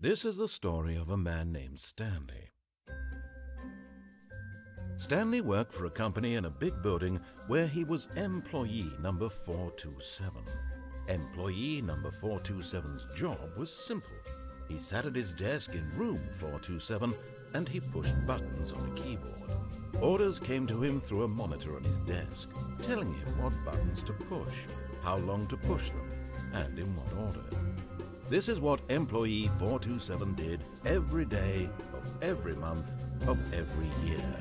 This is the story of a man named Stanley. Stanley worked for a company in a big building where he was employee number 427. Employee number 427's job was simple. He sat at his desk in room 427 and he pushed buttons on a keyboard. Orders came to him through a monitor on his desk, telling him what buttons to push, how long to push them, and in what order. This is what employee 427 did every day of every month of every year.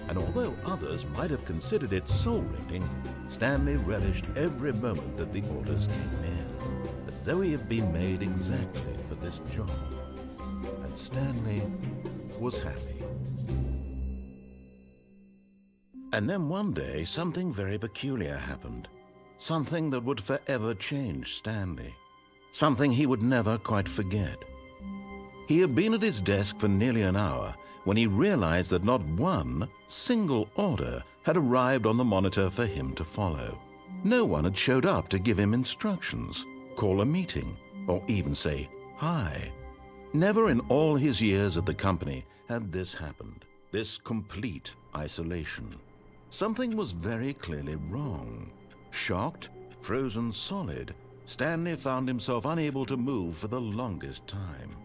And although others might have considered it soul-rending, Stanley relished every moment that the orders came in, as though he had been made exactly for this job. And Stanley was happy. And then one day, something very peculiar happened. Something that would forever change Stanley. Something he would never quite forget. He had been at his desk for nearly an hour when he realized that not one single order had arrived on the monitor for him to follow. No one had showed up to give him instructions, call a meeting, or even say hi. Never in all his years at the company had this happened, this complete isolation. Something was very clearly wrong. Shocked, frozen solid, Stanley found himself unable to move for the longest time.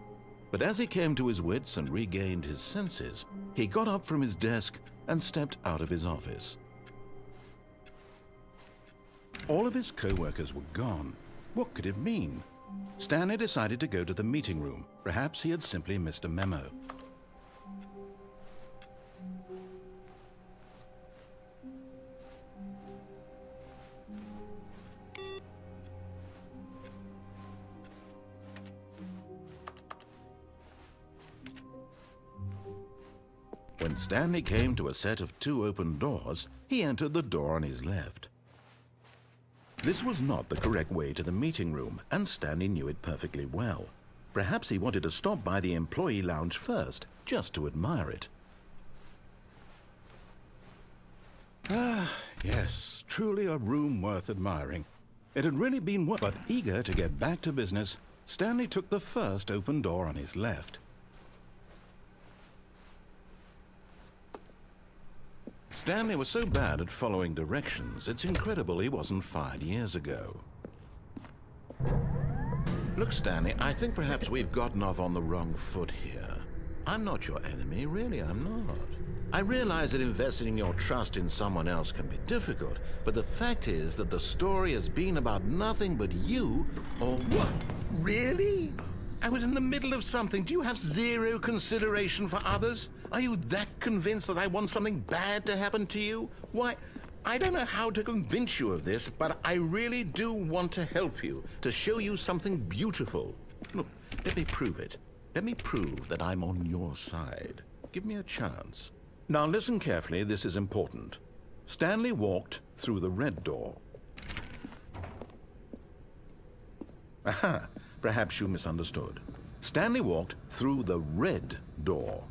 But as he came to his wits and regained his senses, he got up from his desk and stepped out of his office. All of his co-workers were gone. What could it mean? Stanley decided to go to the meeting room. Perhaps he had simply missed a memo. When Stanley came to a set of 2 open doors, he entered the door on his left. This was not the correct way to the meeting room, and Stanley knew it perfectly well. Perhaps he wanted to stop by the employee lounge first, just to admire it. Ah, yes, truly a room worth admiring. It had really been worth, but eager to get back to business, Stanley took the first open door on his left. Stanley was so bad at following directions, it's incredible he wasn't fired years ago. Look, Stanley, I think perhaps we've gotten off on the wrong foot here. I'm not your enemy, really, I'm not. I realize that investing your trust in someone else can be difficult, but the fact is that the story has been about nothing but you, or what? Really? I was in the middle of something. Do you have zero consideration for others? Are you that convinced that I want something bad to happen to you? Why, I don't know how to convince you of this, but I really do want to help you, to show you something beautiful. Look, let me prove it. Let me prove that I'm on your side. Give me a chance. Now listen carefully, this is important. Stanley walked through the red door. Aha! Perhaps you misunderstood. Stanley walked through the red door.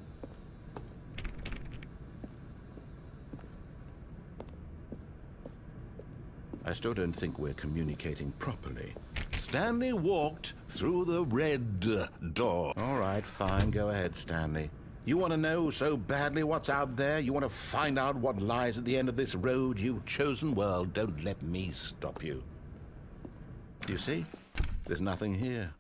I still don't think we're communicating properly. Stanley walked through the red door. All right, fine. Go ahead, Stanley. You want to know so badly what's out there? You want to find out what lies at the end of this road you've chosen? Well, don't let me stop you. Do you see? There's nothing here.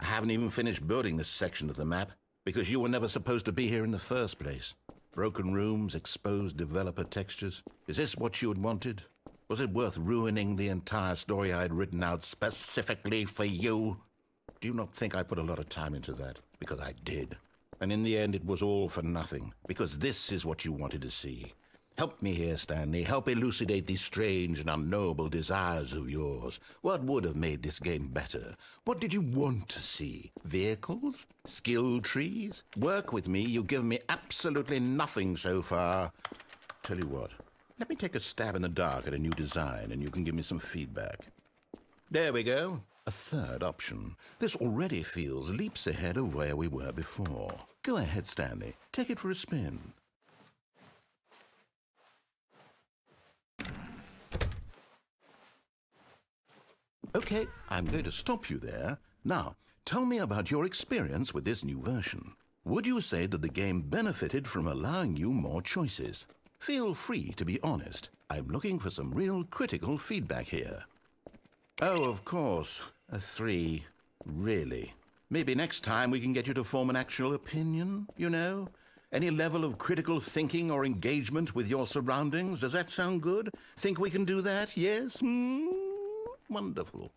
I haven't even finished building this section of the map because you were never supposed to be here in the first place. Broken rooms, exposed developer textures. Is this what you had wanted? Was it worth ruining the entire story I had written out specifically for you? Do you not think I put a lot of time into that? Because I did. And in the end, it was all for nothing. Because this is what you wanted to see. Help me here, Stanley. Help elucidate these strange and unknowable desires of yours. What would have made this game better? What did you want to see? Vehicles? Skill trees? Work with me. You've given me absolutely nothing so far. Tell you what. Let me take a stab in the dark at a new design, and you can give me some feedback. There we go. A third option. This already feels leaps ahead of where we were before. Go ahead, Stanley. Take it for a spin. Okay, I'm going to stop you there. Now, Tell me about your experience with this new version. Would you say that the game benefited from allowing you more choices? Feel free to be honest. I'm looking for some real critical feedback here. Oh, of course. A 3. Really? Maybe next time we can get you to form an actual opinion, you know? Any level of critical thinking or engagement with your surroundings? Does that sound good? Think we can do that? Yes? Wonderful.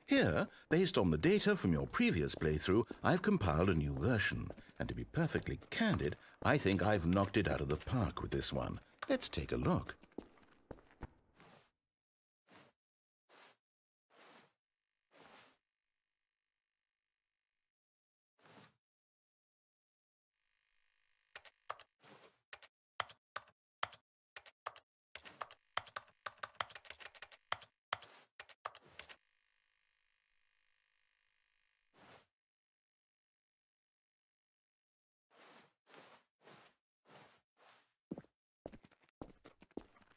Here, based on the data from your previous playthrough, I've compiled a new version. And to be perfectly candid, I think I've knocked it out of the park with this one. Let's take a look.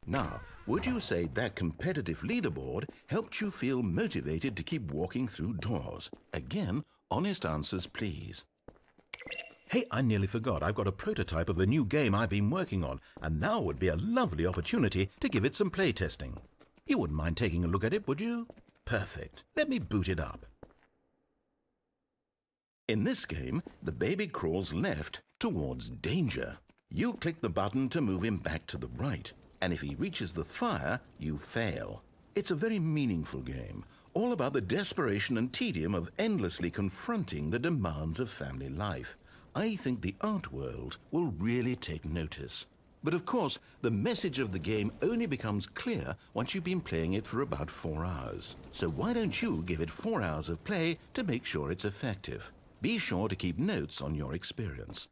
Now, would you say that competitive leaderboard helped you feel motivated to keep walking through doors? Again, honest answers, please. Hey, I nearly forgot. I've got a prototype of a new game I've been working on, and now would be a lovely opportunity to give it some playtesting. You wouldn't mind taking a look at it, would you? Perfect. Let me boot it up. In this game, the baby crawls left towards danger. You click the button to move him back to the right. And if he reaches the fire, you fail. It's a very meaningful game, all about the desperation and tedium of endlessly confronting the demands of family life. I think the art world will really take notice. But of course, the message of the game only becomes clear once you've been playing it for about 4 hours. So why don't you give it 4 hours of play to make sure it's effective? Be sure to keep notes on your experience.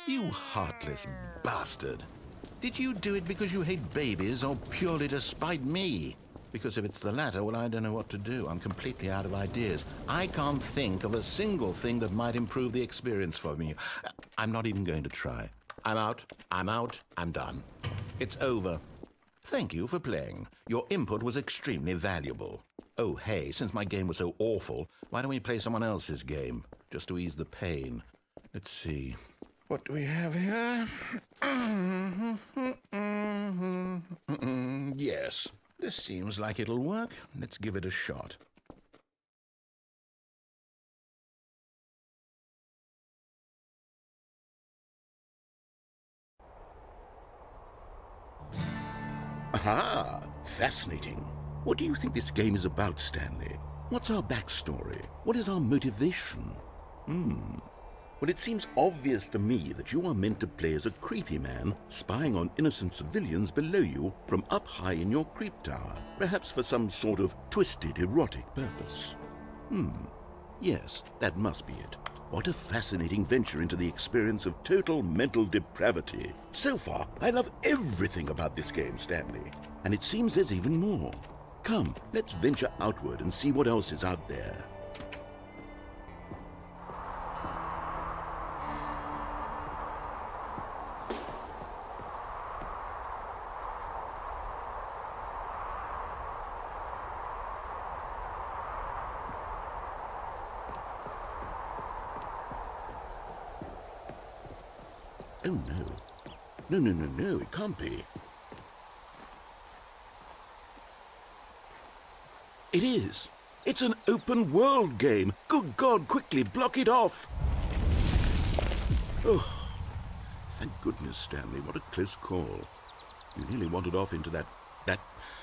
You heartless bastard. Did you do it because you hate babies or purely to spite me? Because if it's the latter, well, I don't know what to do. I'm completely out of ideas. I can't think of a single thing that might improve the experience for me. I'm not even going to try. I'm out, I'm done. It's over. Thank you for playing. Your input was extremely valuable. Oh, hey, since my game was so awful, why don't we play someone else's game, just to ease the pain? Let's see. What do we have here? Yes, this seems like it'll work. Let's give it a shot. Aha! Fascinating. What do you think this game is about, Stanley? What's our backstory? What is our motivation? Well, it seems obvious to me that you are meant to play as a creepy man spying on innocent civilians below you from up high in your creep tower, perhaps for some sort of twisted, erotic purpose. Yes, that must be it. What a fascinating venture into the experience of total mental depravity. So far, I love everything about this game, Stanley. And it seems there's even more. Come, let's venture outward and see what else is out there. Oh, no. No, it can't be. It is. It's an open world game. Good God, quickly, block it off. Oh, thank goodness, Stanley. What a close call. You nearly wandered off into that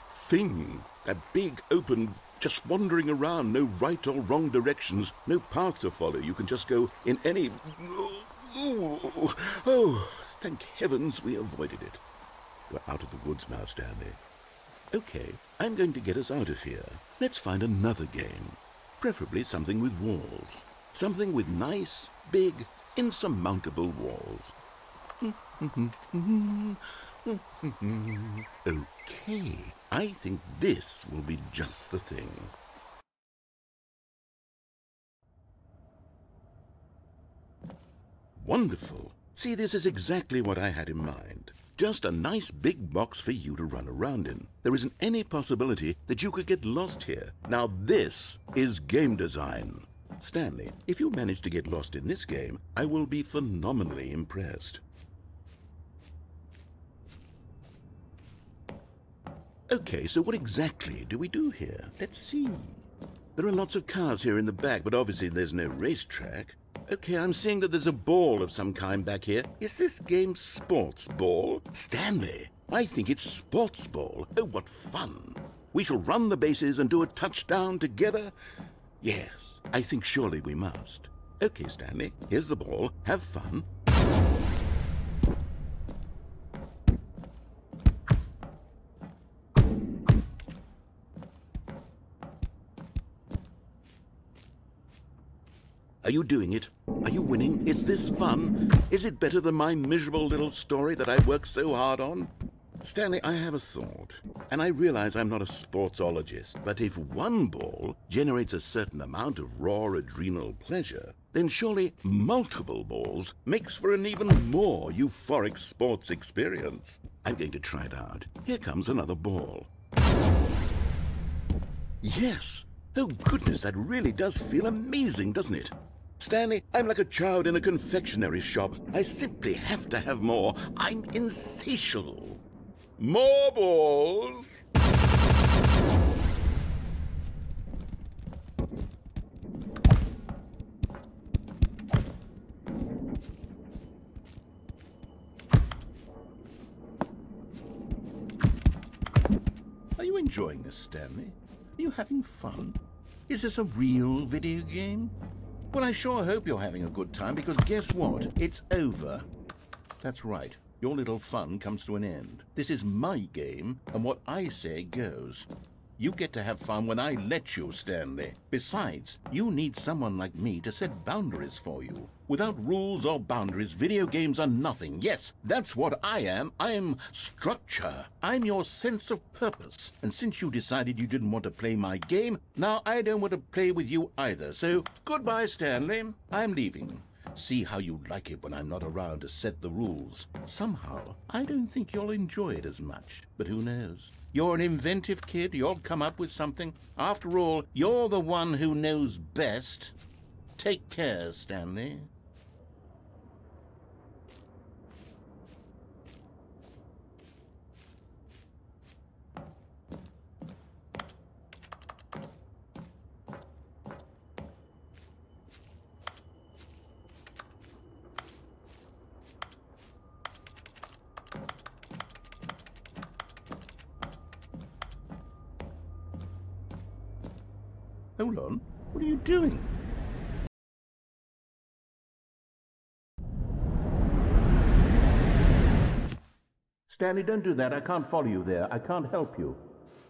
thing. That big, open, just wandering around. No right or wrong directions. No path to follow. You can just go in any... Oh, thank heavens we avoided it. We're out of the woods now, Stanley. Okay, I'm going to get us out of here. Let's find another game. Preferably something with walls. Something with nice, big, insurmountable walls. Okay, I think this will be just the thing. wonderful. See, this is exactly what I had in mind. Just a nice big box for you to run around in. There isn't any possibility that you could get lost here. Now this is game design. Stanley, if you manage to get lost in this game, I will be phenomenally impressed. Okay, so what exactly do we do here? Let's see. There are lots of cars here in the back, but obviously there's no racetrack. Okay, I'm seeing that there's a ball of some kind back here. Is this game sports ball? Stanley, I think it's sports ball. Oh, what fun. We shall run the bases and do a touchdown together. Yes, I think surely we must. Okay, Stanley, here's the ball. Have fun. Are you doing it? Are you winning? Is this fun? Is it better than my miserable little story that I worked so hard on? Stanley, I have a thought, and I realize I'm not a sportsologist, but if one ball generates a certain amount of raw adrenal pleasure, then surely multiple balls makes for an even more euphoric sports experience. I'm going to try it out. Here comes another ball. Yes! Oh goodness, that really does feel amazing, doesn't it? Stanley, I'm like a child in a confectionery shop. I simply have to have more. I'm insatiable. More balls! Are you enjoying this, Stanley? Are you having fun? Is this a real video game? Well, I sure hope you're having a good time, because guess what? It's over. That's right. Your little fun comes to an end. This is my game, and what I say goes. You get to have fun when I let you, Stanley. Besides, you need someone like me to set boundaries for you. Without rules or boundaries, video games are nothing. Yes, that's what I am. I'm structure. I'm your sense of purpose. And since you decided you didn't want to play my game, now I don't want to play with you either. So, goodbye, Stanley. I'm leaving. See how you like it when I'm not around to set the rules. Somehow, I don't think you'll enjoy it as much. But who knows? You're an inventive kid. You'll come up with something. After all, you're the one who knows best. Take care, Stanley. Hold on. What are you doing? Stanley, don't do that. I can't follow you there. I can't help you.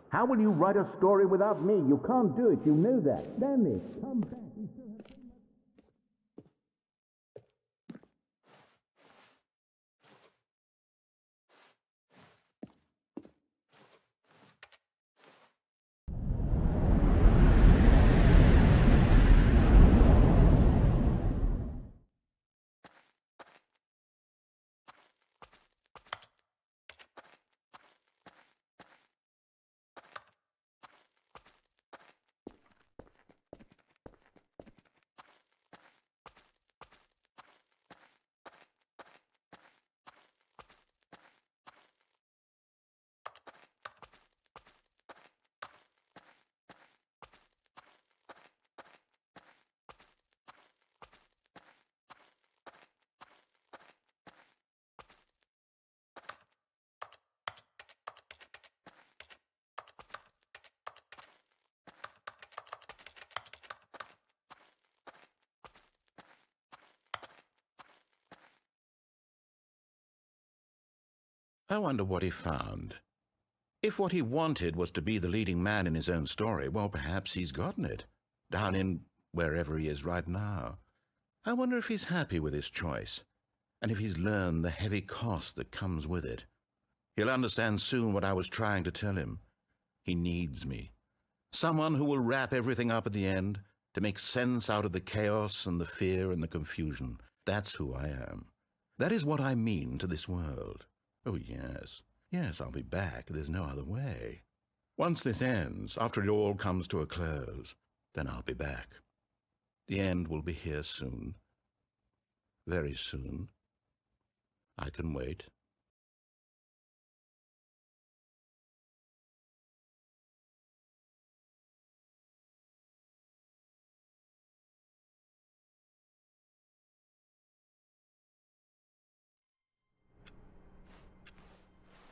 How will you write a story without me? You can't do it. You know that. Stanley, come back. I wonder what he found. If what he wanted was to be the leading man in his own story, well, perhaps he's gotten it, down in wherever he is right now. I wonder if he's happy with his choice, and if he's learned the heavy cost that comes with it. He'll understand soon what I was trying to tell him. He needs me. Someone who will wrap everything up at the end, to make sense out of the chaos and the fear and the confusion. That's who I am. That is what I mean to this world. Oh, yes. Yes, I'll be back. There's no other way. Once this ends, after it all comes to a close, then I'll be back. The end will be here soon. Very soon. I can wait.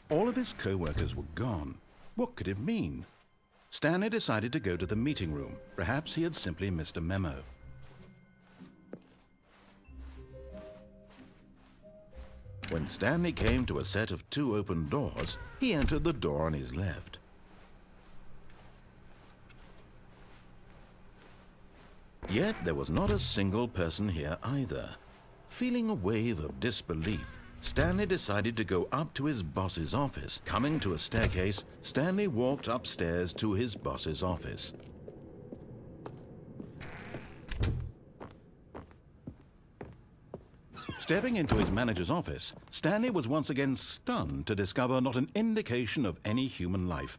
All of his co-workers were gone. What could it mean? Stanley decided to go to the meeting room. Perhaps he had simply missed a memo. When Stanley came to a set of 2 open doors, he entered the door on his left. Yet there was not a single person here either. Feeling a wave of disbelief, Stanley decided to go up to his boss's office. Coming to a staircase, Stanley walked upstairs to his boss's office. Stepping into his manager's office, Stanley was once again stunned to discover not an indication of any human life.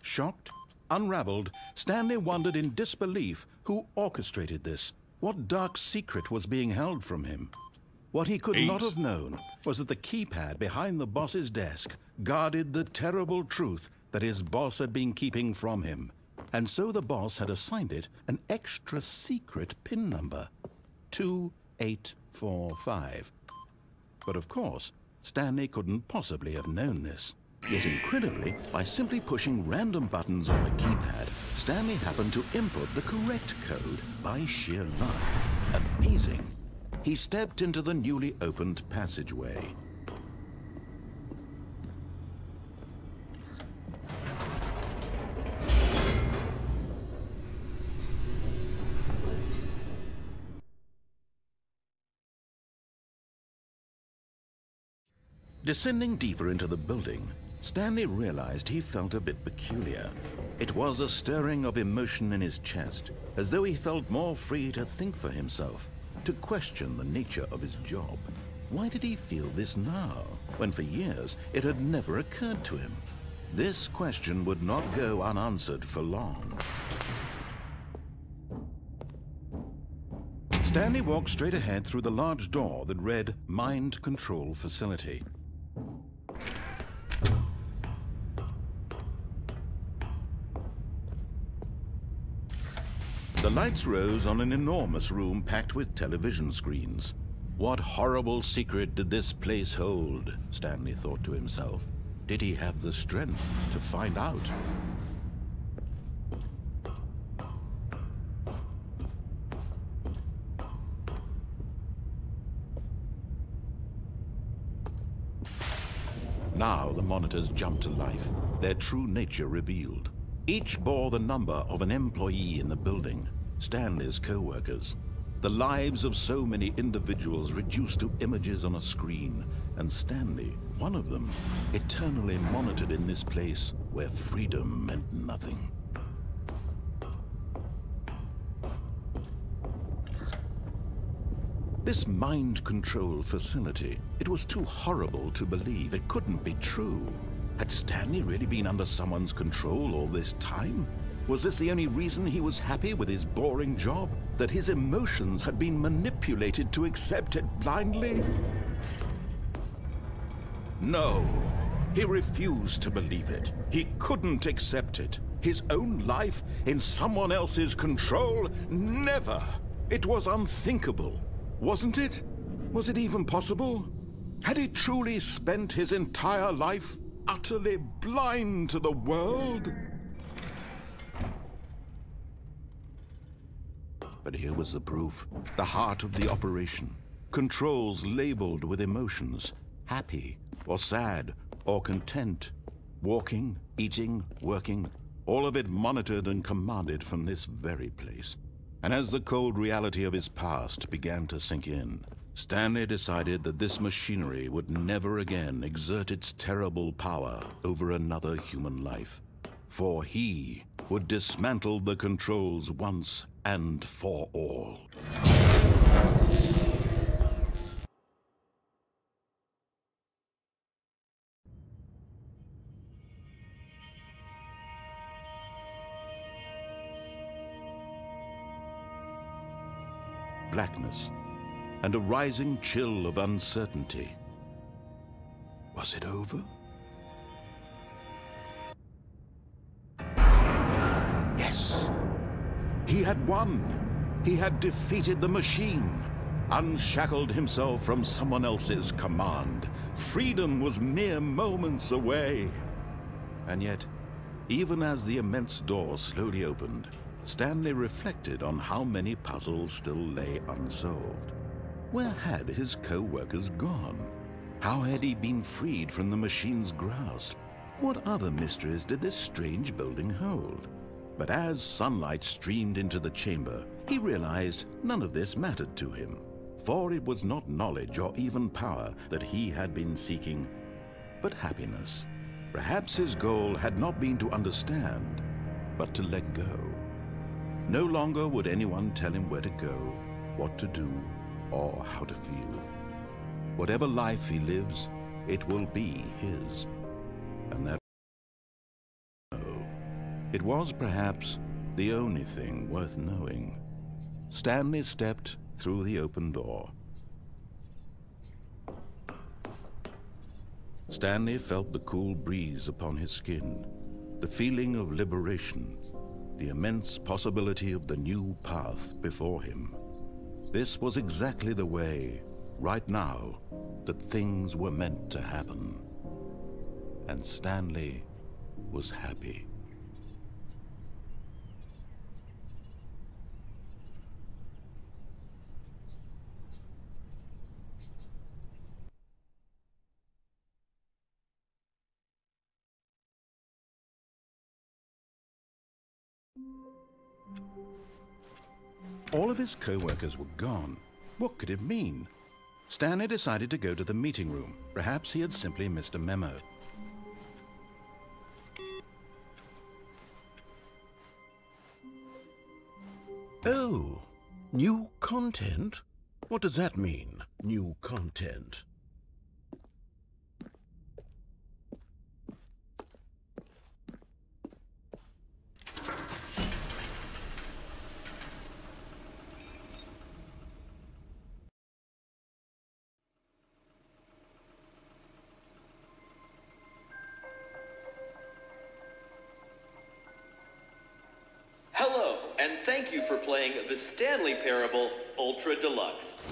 Shocked, unraveled, Stanley wondered in disbelief who orchestrated this. What dark secret was being held from him? What he could not have known was that the keypad behind the boss's desk guarded the terrible truth that his boss had been keeping from him. And so the boss had assigned it an extra secret PIN number, 2845. But of course, Stanley couldn't possibly have known this. Yet incredibly, by simply pushing random buttons on the keypad, Stanley happened to input the correct code by sheer luck. Amazing. He stepped into the newly opened passageway. Descending deeper into the building, Stanley realized he felt a bit peculiar. It was a stirring of emotion in his chest, as though he felt more free to think for himself, to question the nature of his job. Why did he feel this now, when for years it had never occurred to him? This question would not go unanswered for long. Stanley walked straight ahead through the large door that read Mind Control Facility. The lights rose on an enormous room packed with television screens. What horrible secret did this place hold? Stanley thought to himself. Did he have the strength to find out? Now the monitors jumped to life, their true nature revealed. Each bore the number of an employee in the building, Stanley's co-workers. The lives of so many individuals reduced to images on a screen, and Stanley, one of them, eternally monitored in this place where freedom meant nothing. This mind control facility, it was too horrible to believe. It couldn't be true. Had Stanley really been under someone's control all this time? Was this the only reason he was happy with his boring job? That his emotions had been manipulated to accept it blindly? No, he refused to believe it. He couldn't accept it. His own life in someone else's control? Never! It was unthinkable. Wasn't it? Was it even possible? Had he truly spent his entire life utterly blind to the world? But here was the proof, the heart of the operation. Controls labeled with emotions, happy or sad or content. Walking, eating, working, all of it monitored and commanded from this very place. And as the cold reality of his past began to sink in, Stanley decided that this machinery would never again exert its terrible power over another human life. For he would dismantle the controls once and for all. blackness and a rising chill of uncertainty. Was it over? Yes! He had won! He had defeated the machine, unshackled himself from someone else's command. Freedom was mere moments away. And yet, even as the immense door slowly opened, Stanley reflected on how many puzzles still lay unsolved. Where had his co-workers gone? How had he been freed from the machine's grasp? What other mysteries did this strange building hold? But as sunlight streamed into the chamber, he realized none of this mattered to him, for it was not knowledge or even power that he had been seeking, but happiness. Perhaps his goal had not been to understand, but to let go. No longer would anyone tell him where to go, what to do, or how to feel. Whatever life he lives, it will be his. And that it was perhaps the only thing worth knowing. Stanley stepped through the open door. Stanley felt the cool breeze upon his skin, the feeling of liberation, the immense possibility of the new path before him. This was exactly the way, right now, that things were meant to happen. And Stanley was happy. All of his co-workers were gone. What could it mean? Stanley decided to go to the meeting room. Perhaps he had simply missed a memo. Oh, new content? What does that mean, new content? Hello, and thank you for playing the Stanley Parable Ultra Deluxe.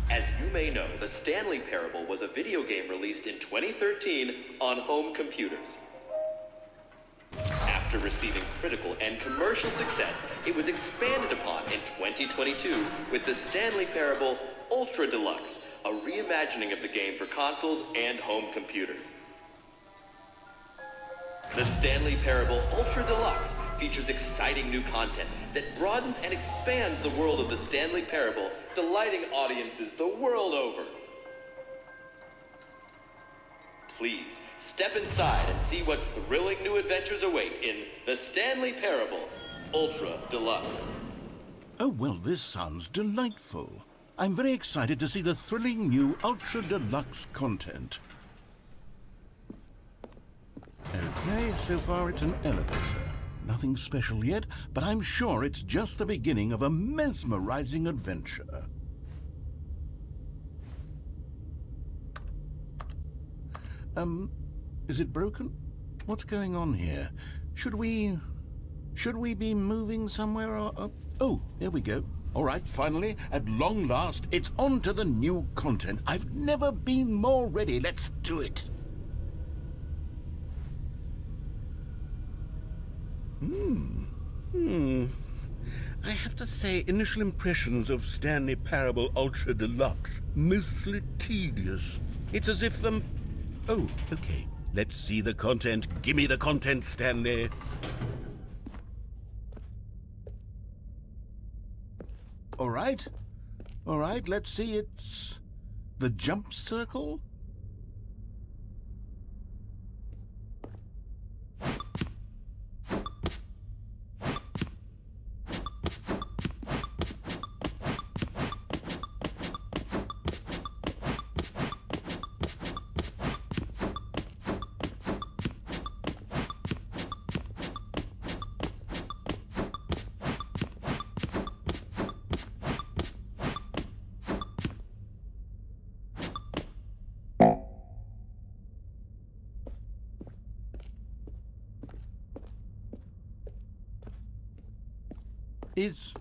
As you may know, the Stanley Parable was a video game released in 2013 on home computers. After receiving critical and commercial success, it was expanded upon in 2022 with the Stanley Parable Ultra Deluxe, a reimagining of the game for consoles and home computers. The Stanley Parable Ultra Deluxe features exciting new content that broadens and expands the world of the Stanley Parable, delighting audiences the world over. Please, step inside and see what thrilling new adventures await in the Stanley Parable Ultra Deluxe. Oh, well, this sounds delightful. I'm very excited to see the thrilling new Ultra Deluxe content. Okay, so far it's an elevator. Nothing special yet, but I'm sure it's just the beginning of a mesmerizing adventure. Is it broken? What's going on here? Should we be moving somewhere or... Oh, there we go. All right, finally, at long last, it's on to the new content. I've never been more ready. Let's do it. I have to say, initial impressions of Stanley Parable Ultra Deluxe, mostly tedious. It's as if Oh, okay. Let's see the content. Give me the content, Stanley. All right, let's see. It's the jump circle. Is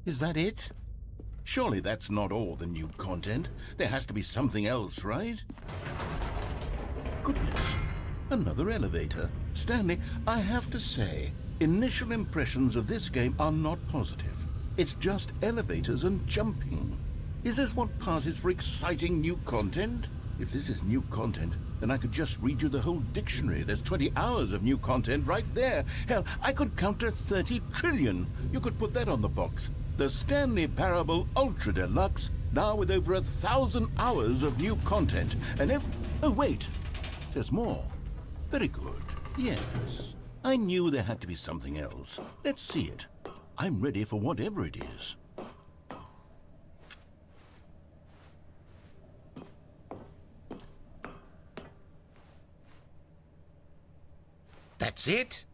that it? Surely that's not all the new content. There has to be something else, right? Goodness, another elevator. Stanley, I have to say, initial impressions of this game are not positive. It's just elevators and jumping. Is this what passes for exciting new content? If this is new content, then I could just read you the whole dictionary. There's 20 hours of new content right there. Hell, I could count to 30 trillion. You could put that on the box. The Stanley Parable Ultra Deluxe, now with over 1,000 hours of new content. And oh, wait. There's more. Very good. Yes. I knew there had to be something else. Let's see it. I'm ready for whatever it is. That's it?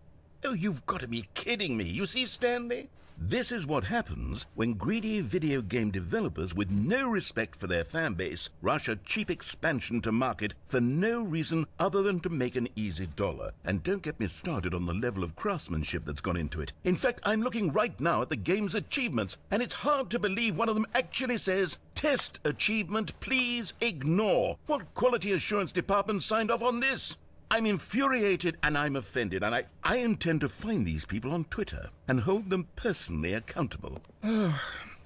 Oh, you've got to be kidding me. You see, Stanley? This is what happens when greedy video game developers with no respect for their fan base rush a cheap expansion to market for no reason other than to make an easy dollar. And don't get me started on the level of craftsmanship that's gone into it. In fact, I'm looking right now at the game's achievements, and it's hard to believe one of them actually says, "Test achievement, please ignore." What quality assurance department signed off on this? I'm infuriated and I'm offended, and I intend to find these people on Twitter and hold them personally accountable.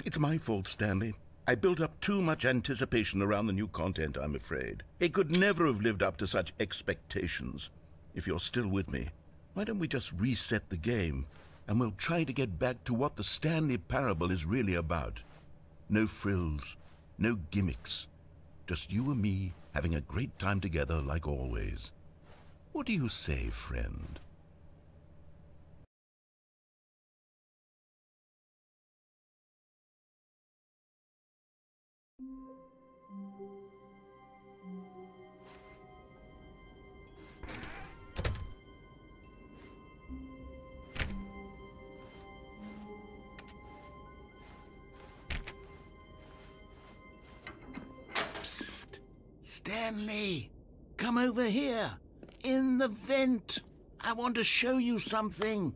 It's my fault, Stanley. I built up too much anticipation around the new content, I'm afraid. It could never have lived up to such expectations. If you're still with me, why don't we just reset the game, and we'll try to get back to what the Stanley Parable is really about. No frills, no gimmicks. Just you and me having a great time together like always. What do you say, friend? Psst! Stanley! Come over here! In the vent. I want to show you something.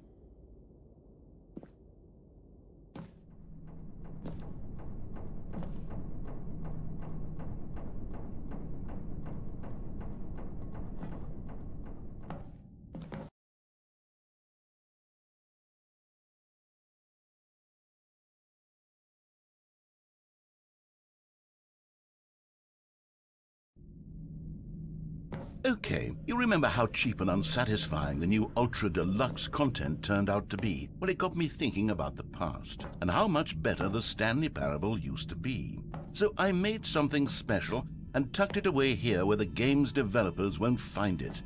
Okay, you remember how cheap and unsatisfying the new Ultra Deluxe content turned out to be? Well, it got me thinking about the past and how much better the Stanley Parable used to be. So I made something special and tucked it away here where the game's developers won't find it.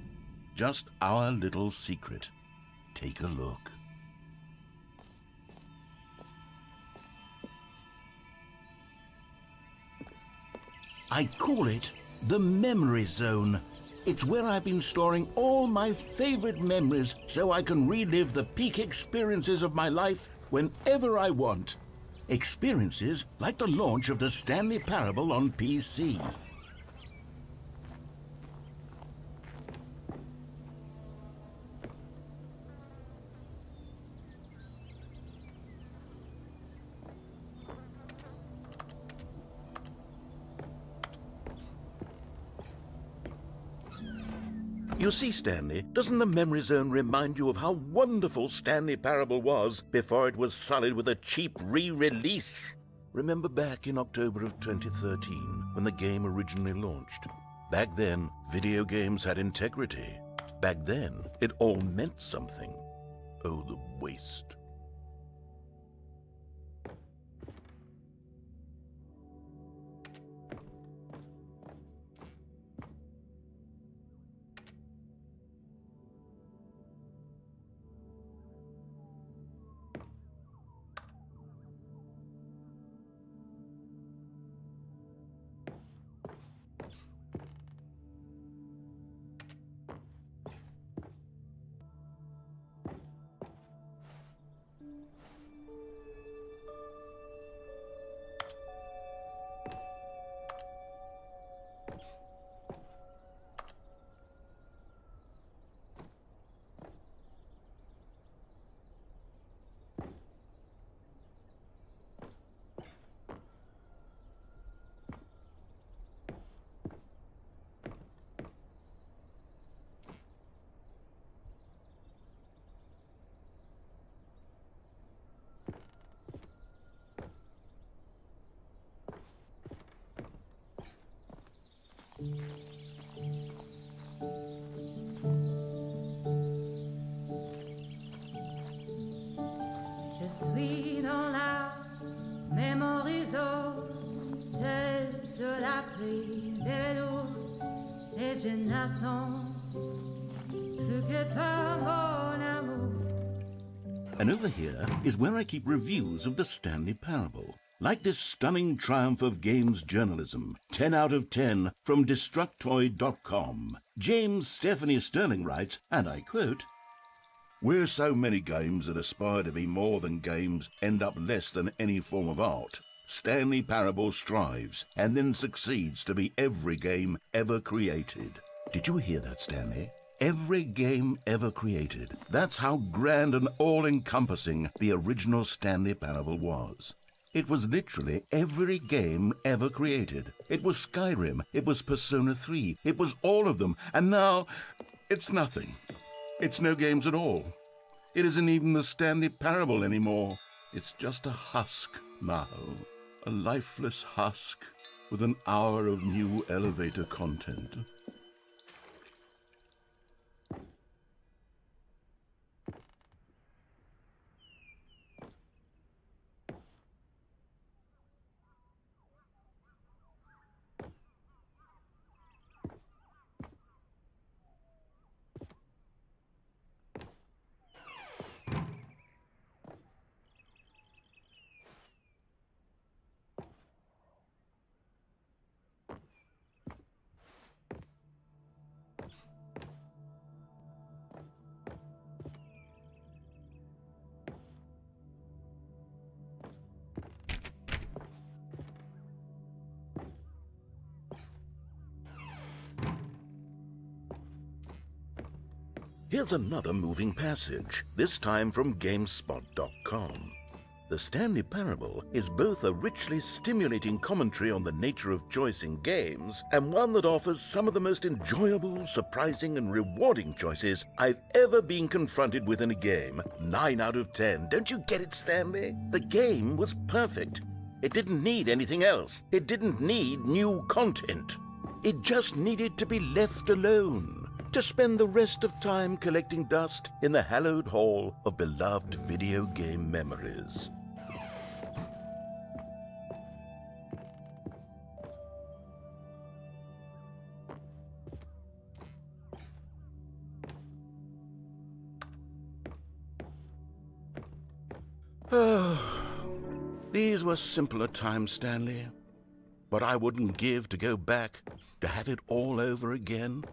Just our little secret. Take a look. I call it the Memory Zone. It's where I've been storing all my favorite memories so I can relive the peak experiences of my life whenever I want. Experiences like the launch of the Stanley Parable on PC. You see, Stanley, doesn't the Memory Zone remind you of how wonderful Stanley Parable was before it was sullied with a cheap re-release? Remember back in October of 2013, when the game originally launched? Back then, video games had integrity. Back then, it all meant something. Oh, the waste. Je suis dans la mémorisation, seul sur l'abri de l'eau, et je n'attends plus que toi, mon amour. And over here is where I keep reviews of the Stanley Parable. Like this stunning triumph of games journalism, 10 out of 10 from Destructoid.com. James Stephanie Sterling writes, and I quote, "Where so many games that aspire to be more than games end up less than any form of art, Stanley Parable strives and then succeeds to be every game ever created." Did you hear that, Stanley? Every game ever created. That's how grand and all-encompassing the original Stanley Parable was. It was literally every game ever created. It was Skyrim, it was Persona 3, it was all of them, and now it's nothing. It's no games at all. It isn't even the Stanley Parable anymore. It's just a husk now, a lifeless husk with an hour of new elevator content. Here's another moving passage, this time from GameSpot.com. The Stanley Parable is both a richly stimulating commentary on the nature of choice in games and one that offers some of the most enjoyable, surprising, and rewarding choices I've ever been confronted with in a game. 9 out of 10. Don't you get it, Stanley? The game was perfect. It didn't need anything else. It didn't need new content. It just needed to be left alone, to spend the rest of time collecting dust in the hallowed hall of beloved video game memories. These were simpler times, Stanley. What I wouldn't give to go back, to have it all over again.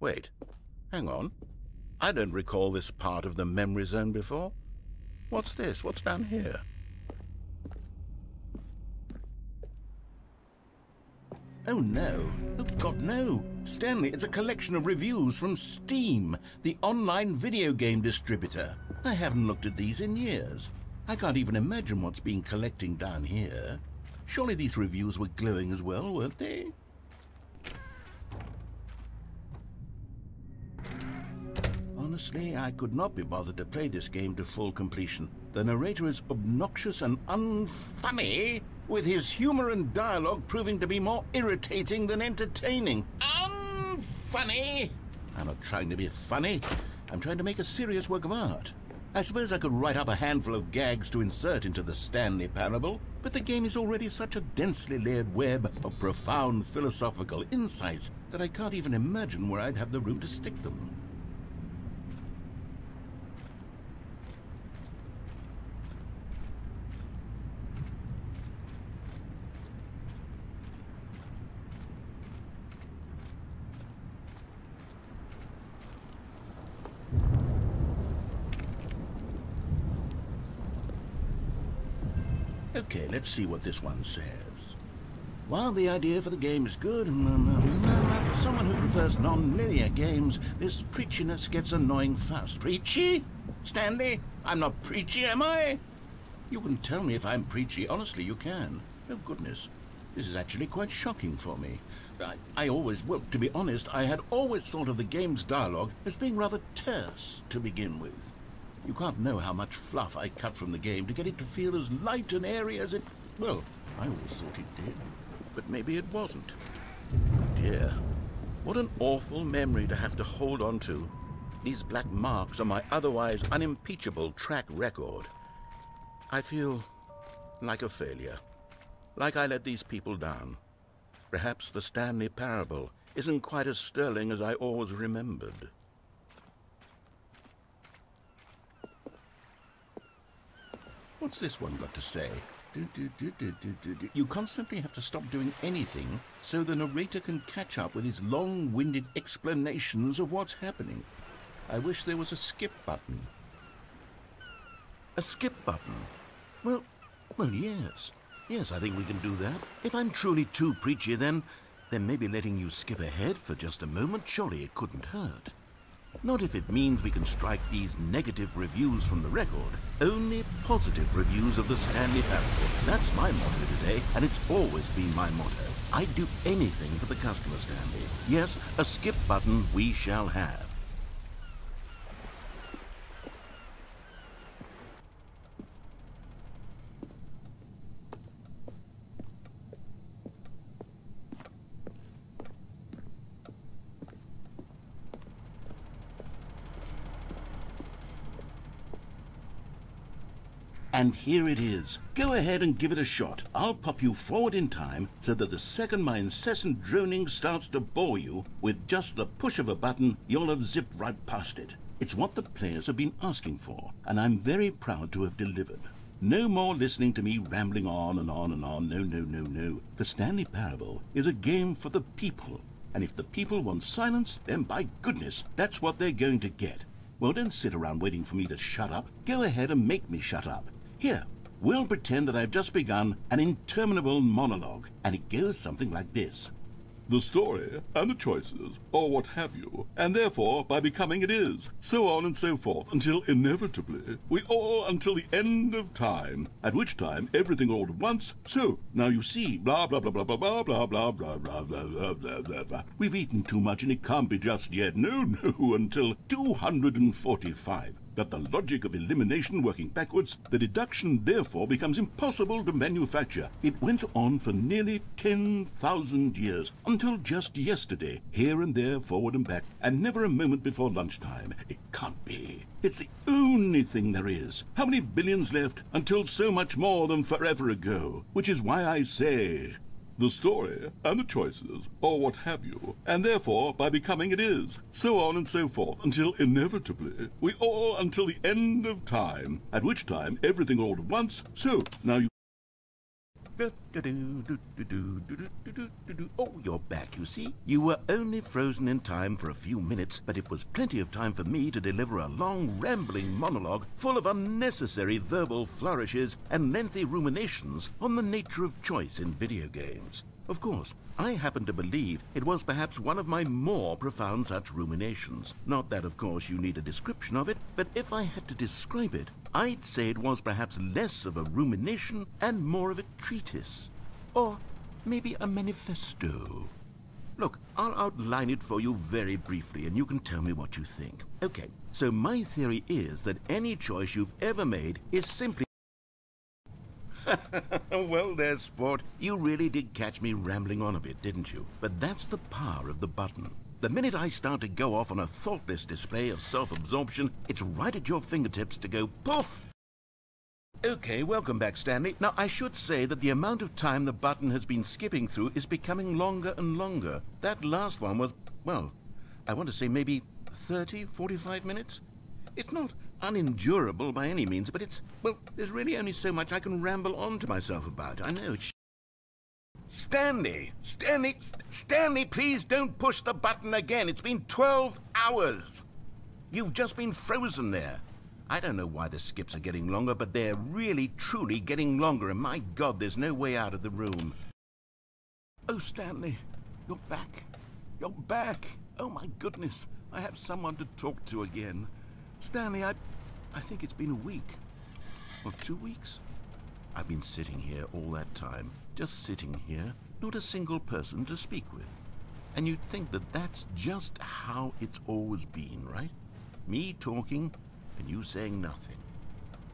Wait, hang on. I don't recall this part of the memory zone before. What's this? What's down here? Oh no. Oh God, no. Stanley, it's a collection of reviews from Steam, the online video game distributor. I haven't looked at these in years. I can't even imagine what's been collecting down here. Surely these reviews were glowing as well, weren't they? Honestly, I could not be bothered to play this game to full completion. The narrator is obnoxious and unfunny, with his humor and dialogue proving to be more irritating than entertaining. Unfunny! I'm not trying to be funny. I'm trying to make a serious work of art. I suppose I could write up a handful of gags to insert into the Stanley Parable, but the game is already such a densely layered web of profound philosophical insights that I can't even imagine where I'd have the room to stick them. Okay, let's see what this one says. While the idea for the game is good, for someone who prefers non-linear games, this preachiness gets annoying fast. Preachy? Stanley? I'm not preachy, am I? You can tell me if I'm preachy. Honestly, you can. Oh, goodness. This is actually quite shocking for me. Well, to be honest, I had always thought of the game's dialogue as being rather terse to begin with. You can't know how much fluff I cut from the game to get it to feel as light and airy as it... Well, I always thought it did, but maybe it wasn't. Dear, what an awful memory to have to hold on to. These black marks on my otherwise unimpeachable track record. I feel like a failure. Like I let these people down. Perhaps the Stanley parable isn't quite as sterling as I always remembered. What's this one got to say? You constantly have to stop doing anything so the narrator can catch up with his long-winded explanations of what's happening. I wish there was a skip button. A skip button? Well, yes. Yes, I think we can do that. If I'm truly too preachy, then maybe letting you skip ahead for just a moment, surely it couldn't hurt. Not if it means we can strike these negative reviews from the record. Only positive reviews of the Stanley parable. That's my motto today, and it's always been my motto. I'd do anything for the customer, Stanley. Yes, a skip button we shall have. And here it is. Go ahead and give it a shot. I'll pop you forward in time so that the second my incessant droning starts to bore you, with just the push of a button, you'll have zipped right past it. It's what the players have been asking for, and I'm very proud to have delivered. No more listening to me rambling on and on and on. No. The Stanley Parable is a game for the people, and if the people want silence, then by goodness, that's what they're going to get. Well, don't sit around waiting for me to shut up. Go ahead and make me shut up. Here, we'll pretend that I've just begun an interminable monologue, and it goes something like this. The story, and the choices, or what have you, and therefore, by becoming it is, so on and so forth, until inevitably, we all until the end of time, at which time everything all at once, so, now you see, blah, blah, blah, blah, blah, blah, blah, blah, blah, blah, blah, blah, blah, blah, blah. We've eaten too much and it can't be just yet, no, until 245. That the logic of elimination working backwards, the deduction therefore becomes impossible to manufacture. It went on for nearly 10,000 years, until just yesterday, here and there, forward and back, and never a moment before lunchtime. It can't be. It's the only thing there is. How many billions left until so much more than forever ago? Which is why I say, the story, and the choices, or what have you, and therefore, by becoming it is, so on and so forth, until inevitably, we all until the end of time, at which time everything all at once, so, now you... Oh, you're back, you see. You were only frozen in time for a few minutes, but it was plenty of time for me to deliver a long, rambling monologue full of unnecessary verbal flourishes and lengthy ruminations on the nature of choice in video games. Of course, I happen to believe it was perhaps one of my more profound such ruminations. Not that, of course, you need a description of it, but if I had to describe it, I'd say it was perhaps less of a rumination and more of a treatise. Or maybe a manifesto. Look, I'll outline it for you very briefly, and you can tell me what you think. Okay, so my theory is that any choice you've ever made is simply... Well there, sport. You really did catch me rambling on a bit, didn't you? But that's the power of the button. The minute I start to go off on a thoughtless display of self-absorption, it's right at your fingertips to go poof! Okay, welcome back, Stanley. Now, I should say that the amount of time the button has been skipping through is becoming longer and longer. That last one was, well, I want to say maybe 30, 45 minutes? It's not unendurable by any means, but it's, well, there's really only so much I can ramble on to myself about. I know it's... Stanley, please don't push the button again. It's been 12 hours. You've just been frozen there. I don't know why the skips are getting longer, but they're really, truly getting longer, and my God, there's no way out of the room. Oh, Stanley, you're back. You're back. Oh, my goodness. I have someone to talk to again. Stanley, I think it's been a week. Or 2 weeks. I've been sitting here all that time. Just sitting here. Not a single person to speak with. And you'd think that that's just how it's always been, right? Me talking and you saying nothing.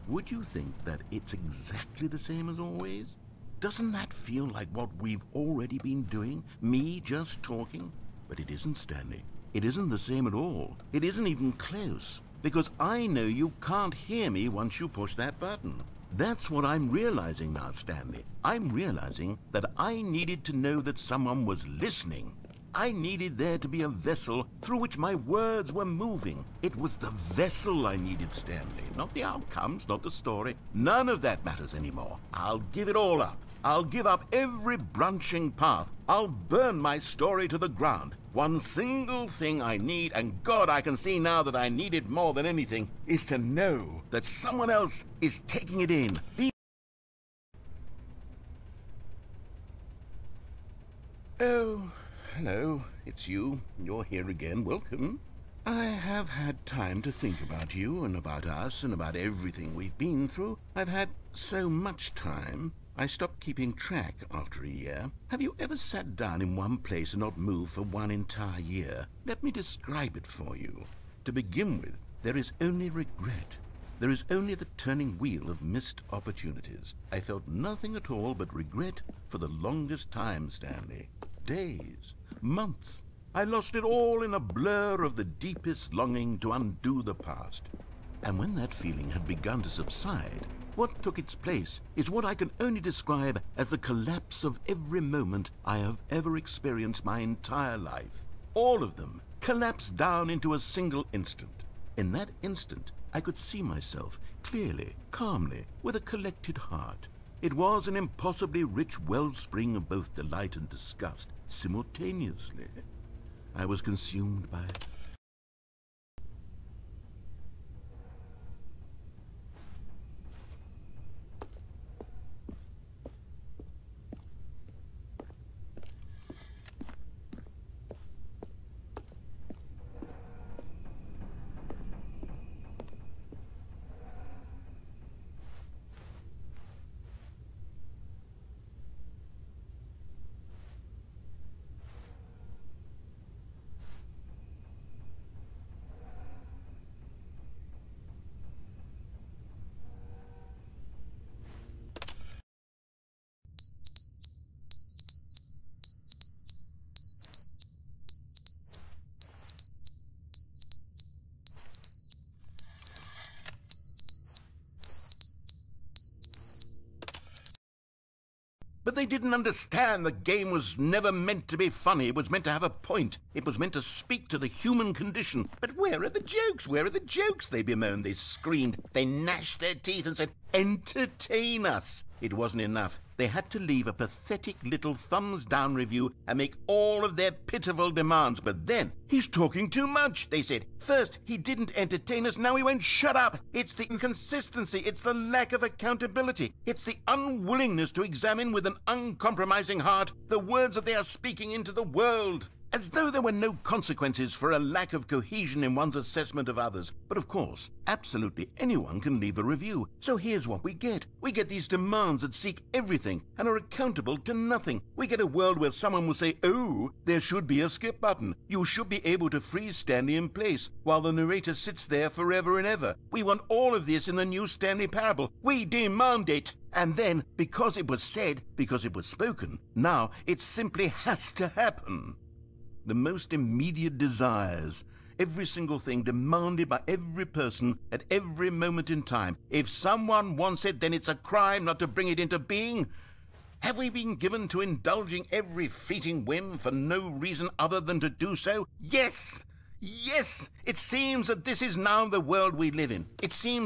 Would you think that it's exactly the same as always? Doesn't that feel like what we've already been doing? Me just talking? But it isn't, Stanley. It isn't the same at all. It isn't even close. Because I know you can't hear me once you push that button. That's what I'm realizing now, Stanley. I'm realizing that I needed to know that someone was listening. I needed there to be a vessel through which my words were moving. It was the vessel I needed, Stanley, not the outcomes, not the story. None of that matters anymore. I'll give it all up. I'll give up every branching path. I'll burn my story to the ground. One single thing I need, and God, I can see now that I need it more than anything, is to know that someone else is taking it in. Oh, hello, it's you. You're here again. Welcome. I have had time to think about you and about us and about everything we've been through. I've had so much time. I stopped keeping track after a year. Have you ever sat down in one place and not moved for one entire year? Let me describe it for you. To begin with, there is only regret. There is only the turning wheel of missed opportunities. I felt nothing at all but regret for the longest time, Stanley. Days, months. I lost it all in a blur of the deepest longing to undo the past. And when that feeling had begun to subside, what took its place is what I can only describe as the collapse of every moment I have ever experienced my entire life. All of them collapsed down into a single instant. In that instant, I could see myself clearly, calmly, with a collected heart. It was an impossibly rich wellspring of both delight and disgust simultaneously. I was consumed by it. But they didn't understand the game was never meant to be funny. It was meant to have a point. It was meant to speak to the human condition. But where are the jokes? Where are the jokes? They bemoaned, they screamed, they gnashed their teeth and said, entertain us. It wasn't enough. They had to leave a pathetic little thumbs-down review and make all of their pitiful demands. But then, he's talking too much, they said. First, he didn't entertain us, now he won't shut up. It's the inconsistency, it's the lack of accountability. It's the unwillingness to examine with an uncompromising heart the words that they are speaking into the world. As though there were no consequences for a lack of cohesion in one's assessment of others. But of course, absolutely anyone can leave a review. So here's what we get. We get these demands that seek everything and are accountable to nothing. We get a world where someone will say, oh, there should be a skip button. You should be able to freeze Stanley in place while the narrator sits there forever and ever. We want all of this in the new Stanley parable. We demand it. And then, because it was said, because it was spoken, now it simply has to happen. The most immediate desires, every single thing demanded by every person at every moment in time. If someone wants it, then it's a crime not to bring it into being. Have we been given to indulging every fleeting whim for no reason other than to do so? Yes! Yes! It seems that this is now the world we live in. It seems...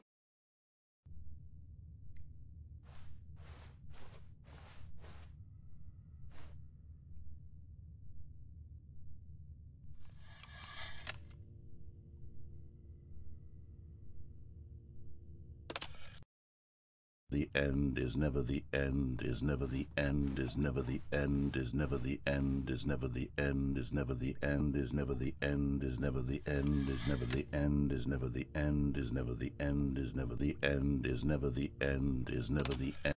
The end is never the end, is never the end, is never the end, is never the end, is never the end, is never the end, is never the end, is never the end, is never the end, is never the end, is never the end, is never the end, is never the end, is never the end.